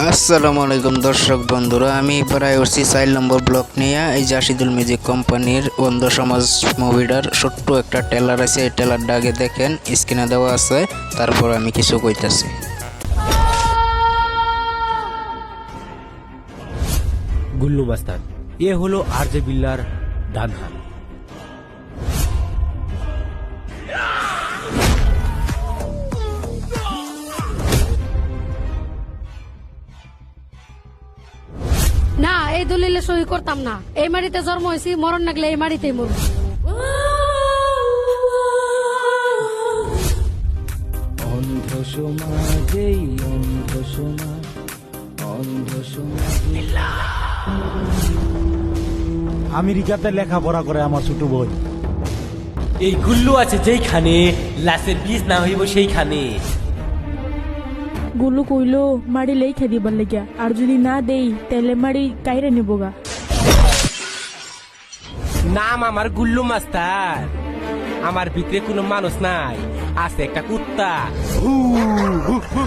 আসসালামু আলাইকুম দর্শক বন্ধুরা, আমি প্রায় উঠছি 4 নম্বর ব্লক নিয়ে। এই যে আশিদুল মিউজিক কোম্পানির অন্ধ সমাজ মুভিটার ছোট্ট একটা ট্রেলার আছে। এই ট্রেলারটা আগে দেখেন, স্ক্রিনে দেওয়া আছে, তারপর আমি কিছু কইতাছি। গুল্লু মাস্তান এ হলো আরজে বিল্লার ডান হাত। না, এই দলিলে সই করতাম না। এই মাটিতে জন্ম হয়েছি, মরণ লাগলে এই মাটিতেই মরব। অন্ধ সমাজেই অন্ধ সমাজ, অন্ধ সমাজ। আমেরিকাতে লেখাপড়া করে আমার ছোট বোন। এই গুল্লু আছে যেইখানে, লাশের বীজ না হইব সেইখানে। গুলু কইলো মাড়ি লেখা দিবার লাগিয়া, আর যদি না দেই তাহলে মাড়ি কাইরে নেবগা। নাম আমার গুল্লু মাস্টার। আমার ভিতরে কোনো মানুষ নাই, আছে একটা কুত্তা। হু, হু, হু।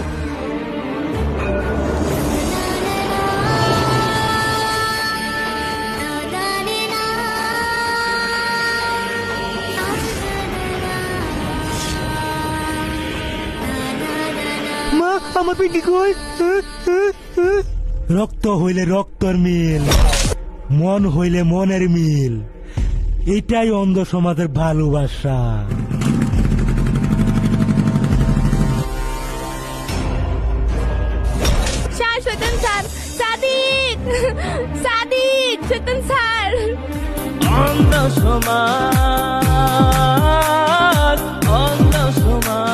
মা আমার পিটি কই। রক্ত হইলে রক্তর মিল, মন হইলে মনের মিল, এটাই অন্ধ সমাজের ভালোবাসা। স্যার শয়তান স্যার, সাদিক সাদিক শয়তান স্যার। অন্ধ সমাজ, অন্ধ সমাজ।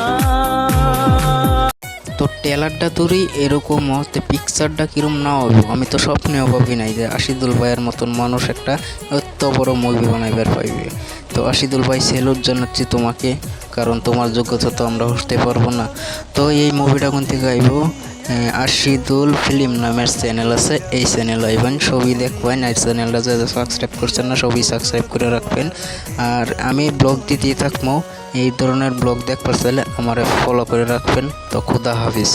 তো ট্রেলারটা ধরি এরকম হতে পিকচারটা কিরম না হবে, আমি তো স্বপ্নেও ভাবি নাই যে আশিদুল ভাইয়ের মতন মানুষ একটা এত বড় মুভি বানাইবার পাইবে। তো আশিদুল ভাই সেলুট জানাচ্ছি তোমাকে, কারণ তোমার যোগ্যতা তো আমরা হতে পারবো না। তো এই মুভিটা কোন থেকে আইব, আশিদুল ফিল্ম নামের চ্যানেল আছে, এই চ্যানেল আইবেন, সবই দেখবেন। এই চ্যানেলটা যারা সাবস্ক্রাইব করছেন না সবই সাবস্ক্রাইব করে রাখবেন। আর আমি ব্লগ দিতেই থাকবো, এই ধরনের ব্লগ দেখবার চাইলে আমার ফলো করে রাখবেন। তো খুদা হাফিজ।